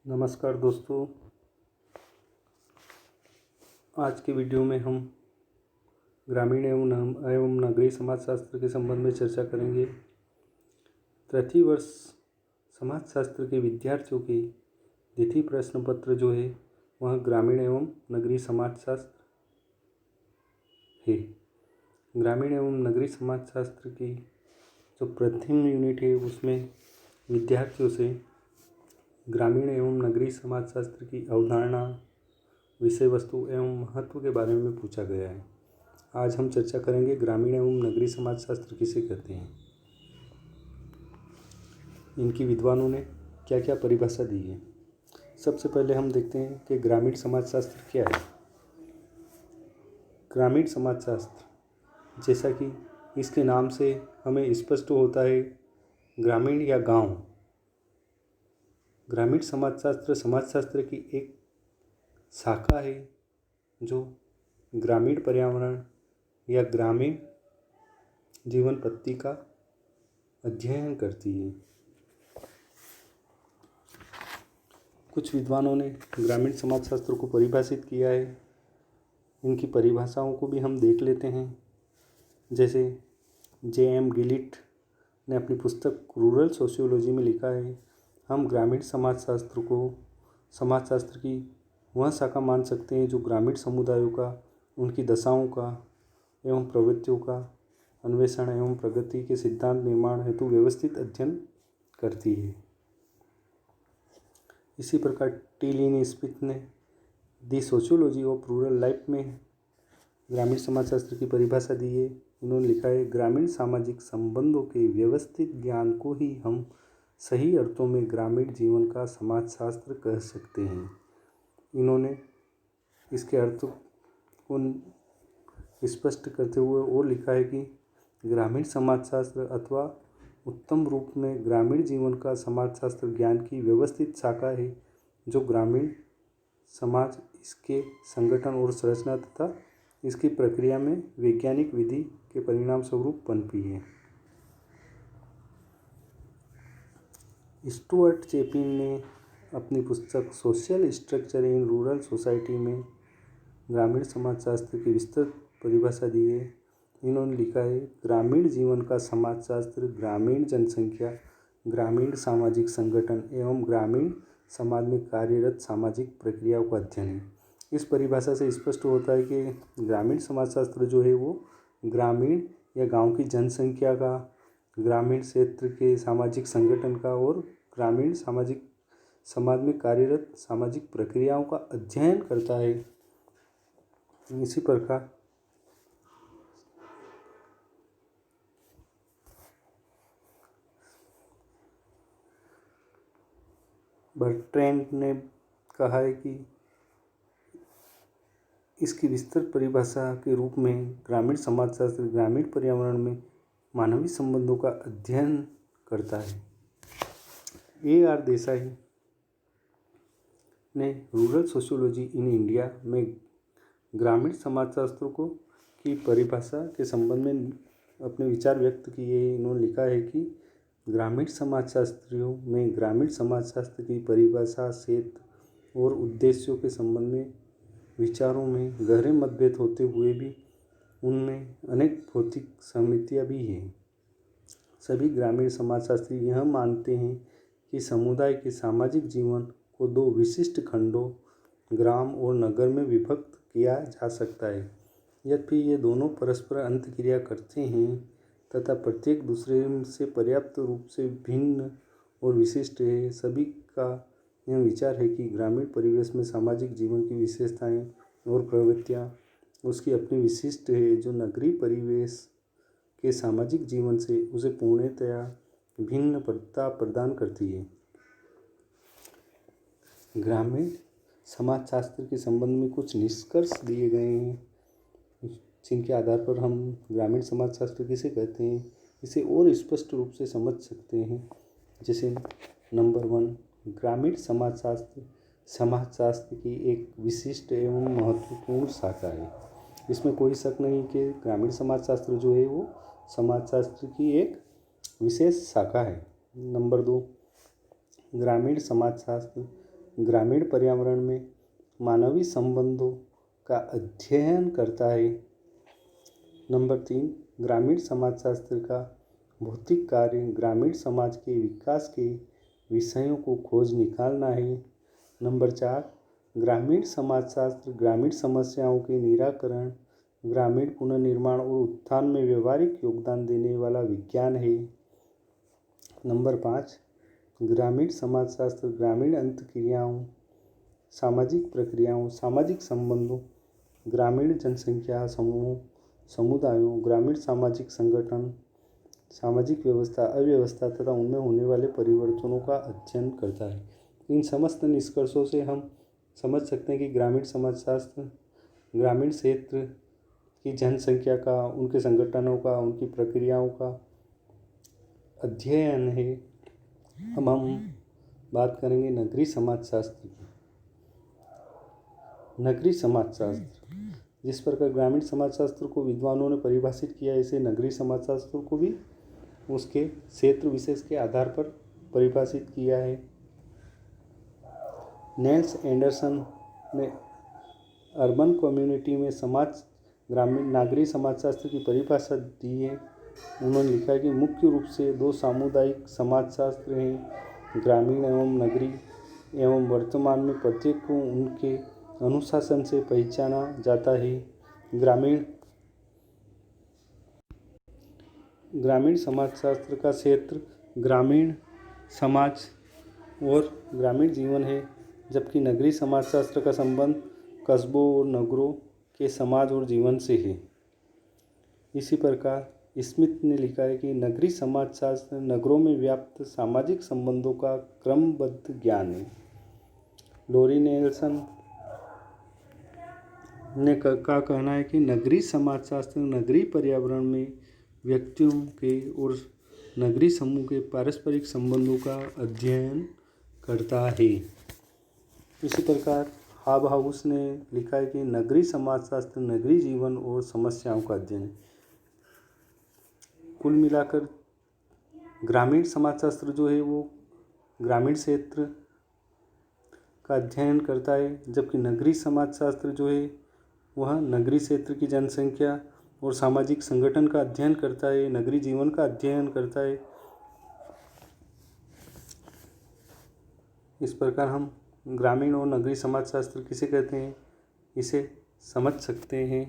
नमस्कार दोस्तों। आज के वीडियो में हम ग्रामीण एवं नगरीय समाजशास्त्र के संबंध में चर्चा करेंगे। प्रति वर्ष समाजशास्त्र के विद्यार्थियों के द्वितीय प्रश्न पत्र जो है वह ग्रामीण एवं नगरीय समाजशास्त्र है। ग्रामीण एवं नगरीय समाजशास्त्र की जो प्रथम यूनिट है उसमें विद्यार्थियों से ग्रामीण एवं नगरीय समाजशास्त्र की अवधारणा, विषय वस्तु एवं महत्व के बारे में पूछा गया है। आज हम चर्चा करेंगे ग्रामीण एवं नगरीय समाजशास्त्र किसे कहते हैं, इनकी विद्वानों ने क्या क्या परिभाषा दी है। सबसे पहले हम देखते हैं कि ग्रामीण समाजशास्त्र क्या है। ग्रामीण समाजशास्त्र, जैसा कि इसके नाम से हमें स्पष्ट होता है, ग्रामीण या गांव। ग्रामीण समाजशास्त्र समाजशास्त्र की एक शाखा है जो ग्रामीण पर्यावरण या ग्रामीण जीवन पद्धति का अध्ययन करती है। कुछ विद्वानों ने ग्रामीण समाजशास्त्र को परिभाषित किया है। इनकी परिभाषाओं को भी हम देख लेते हैं। जैसे J.M. गिलिट ने अपनी पुस्तक रूरल सोशियोलॉजी में लिखा है, हम ग्रामीण समाजशास्त्र को समाजशास्त्र की वह शाखा मान सकते हैं जो ग्रामीण समुदायों का, उनकी दशाओं का एवं प्रवृत्तियों का अन्वेषण एवं प्रगति के सिद्धांत निर्माण हेतु व्यवस्थित अध्ययन करती है। इसी प्रकार टी लिन स्मिथ ने दी सोशियोलॉजी ऑफ रूरल लाइफ में ग्रामीण समाजशास्त्र की परिभाषा दी है। इन्होंने लिखा है, ग्रामीण सामाजिक संबंधों के व्यवस्थित ज्ञान को ही हम सही अर्थों में ग्रामीण जीवन का समाजशास्त्र कह सकते हैं। इन्होंने इसके अर्थ को स्पष्ट करते हुए और लिखा है कि ग्रामीण समाजशास्त्र अथवा उत्तम रूप में ग्रामीण जीवन का समाजशास्त्र ज्ञान की व्यवस्थित शाखा है जो ग्रामीण समाज, इसके संगठन और संरचना तथा इसकी प्रक्रिया में वैज्ञानिक विधि के परिणाम स्वरूप पनपी है। स्टुअर्ट चैपिन ने अपनी पुस्तक social structure in rural society में ग्रामीण समाजशास्त्र की विस्तृत परिभाषा दी है। इन्होंने लिखा है, ग्रामीण जीवन का समाजशास्त्र ग्रामीण जनसंख्या, ग्रामीण सामाजिक संगठन एवं ग्रामीण समाज में कार्यरत सामाजिक प्रक्रियाओं का अध्ययन है। इस परिभाषा से स्पष्ट होता है कि ग्रामीण समाजशास्त्र जो है वो ग्रामीण या गांव की जनसंख्या का, ग्रामीण क्षेत्र के सामाजिक संगठन का और ग्रामीण समाज में कार्यरत सामाजिक प्रक्रियाओं का अध्ययन करता है। इसी प्रकार बर्ट्रैंड ने कहा है कि इसकी विस्तृत परिभाषा के रूप में ग्रामीण समाजशास्त्र ग्रामीण पर्यावरण में मानवीय संबंधों का अध्ययन करता है। A.R. देसाई ने रूरल सोशियोलॉजी इन इंडिया में ग्रामीण समाजशास्त्र को की परिभाषा के संबंध में अपने विचार व्यक्त किए। इन्होंने लिखा है कि ग्रामीण समाजशास्त्रियों में ग्रामीण समाजशास्त्र की परिभाषा, क्षेत्र और उद्देश्यों के संबंध में विचारों में गहरे मतभेद होते हुए भी उनमें अनेक भौतिक सहमतियाँ भी हैं। सभी ग्रामीण समाजशास्त्री यह मानते हैं कि समुदाय के सामाजिक जीवन को दो विशिष्ट खंडों, ग्राम और नगर में विभक्त किया जा सकता है। यद्यपि ये दोनों परस्पर अंतःक्रिया करते हैं तथा प्रत्येक दूसरे से पर्याप्त रूप से भिन्न और विशिष्ट है। सभी का यह विचार है कि ग्रामीण परिवेश में सामाजिक जीवन की विशेषताएं और प्रवृत्तियां उसकी अपनी विशिष्ट है, जो नगरीय परिवेश के सामाजिक जीवन से उसे पूर्णतया भिन्नता प्रदान करती है। ग्रामीण समाजशास्त्र के संबंध में कुछ निष्कर्ष दिए गए हैं, जिनके आधार पर हम ग्रामीण समाजशास्त्र किसे कहते हैं इसे और स्पष्ट रूप से समझ सकते हैं। जैसे नंबर 1, ग्रामीण समाजशास्त्र की एक विशिष्ट एवं महत्वपूर्ण शाखा है। इसमें कोई शक नहीं कि ग्रामीण समाजशास्त्र जो है वो समाजशास्त्र की एक विशेष शाखा है। नंबर 2, ग्रामीण समाजशास्त्र ग्रामीण पर्यावरण में मानवीय संबंधों का अध्ययन करता है। नंबर 3, ग्रामीण समाजशास्त्र का भौतिक कार्य ग्रामीण समाज के विकास के विषयों को खोज निकालना है। नंबर 4, ग्रामीण समाजशास्त्र ग्रामीण समस्याओं के निराकरण, ग्रामीण पुनर्निर्माण और उत्थान में व्यवहारिक योगदान देने वाला विज्ञान है। नंबर 5, ग्रामीण समाजशास्त्र ग्रामीण अंतःक्रियाओं, सामाजिक प्रक्रियाओं, सामाजिक संबंधों, ग्रामीण जनसंख्या समूहों, समुदायों, ग्रामीण सामाजिक संगठन, सामाजिक व्यवस्था, अव्यवस्था तथा उनमें होने वाले परिवर्तनों का अध्ययन करता है। इन समस्त निष्कर्षों से हम समझ सकते हैं कि ग्रामीण समाजशास्त्र ग्रामीण क्षेत्र की जनसंख्या का, उनके संगठनों का, उनकी प्रक्रियाओं का अध्ययन है। अब हम बात करेंगे नगरीय समाजशास्त्र की। नगरीय समाजशास्त्र, जिस प्रकार ग्रामीण समाजशास्त्र को विद्वानों ने परिभाषित किया, ऐसे नगरीय समाजशास्त्र को भी उसके क्षेत्र विशेष के आधार पर परिभाषित किया है। नेल्स एंडरसन ने अर्बन कम्युनिटी में समाज ग्रामीण नागरिक समाजशास्त्र की परिभाषा दी है। उन्होंने लिखा है कि मुख्य रूप से 2 सामुदायिक समाजशास्त्र हैं, ग्रामीण एवं नगरीय, एवं वर्तमान में प्रत्येक को उनके अनुशासन से पहचाना जाता है। ग्रामीण समाजशास्त्र का क्षेत्र ग्रामीण समाज और ग्रामीण जीवन है, जबकि नगरीय समाजशास्त्र का संबंध कस्बों और नगरों के समाज और जीवन से है। इसी प्रकार स्मिथ ने लिखा है कि नगरीय समाजशास्त्र नगरों में व्याप्त सामाजिक संबंधों का क्रमबद्ध ज्ञान है। लोरी नेल्सन ने का कहना है कि नगरीय समाजशास्त्र नगरीय पर्यावरण में व्यक्तियों के और नगरीय समूह के पारस्परिक संबंधों का अध्ययन करता है। इसी प्रकार हाबहाउस ने लिखा है कि नगरीय समाजशास्त्र नगरीय जीवन और समस्याओं का अध्ययन है। कुल मिलाकर ग्रामीण समाजशास्त्र जो है वो ग्रामीण क्षेत्र का अध्ययन करता है, जबकि नगरीय समाजशास्त्र जो है वह नगरीय क्षेत्र की जनसंख्या और सामाजिक संगठन का अध्ययन करता है, नगरीय जीवन का अध्ययन करता है। इस प्रकार हम ग्रामीण और नगरीय समाजशास्त्र किसे कहते हैं, इसे समझ सकते हैं।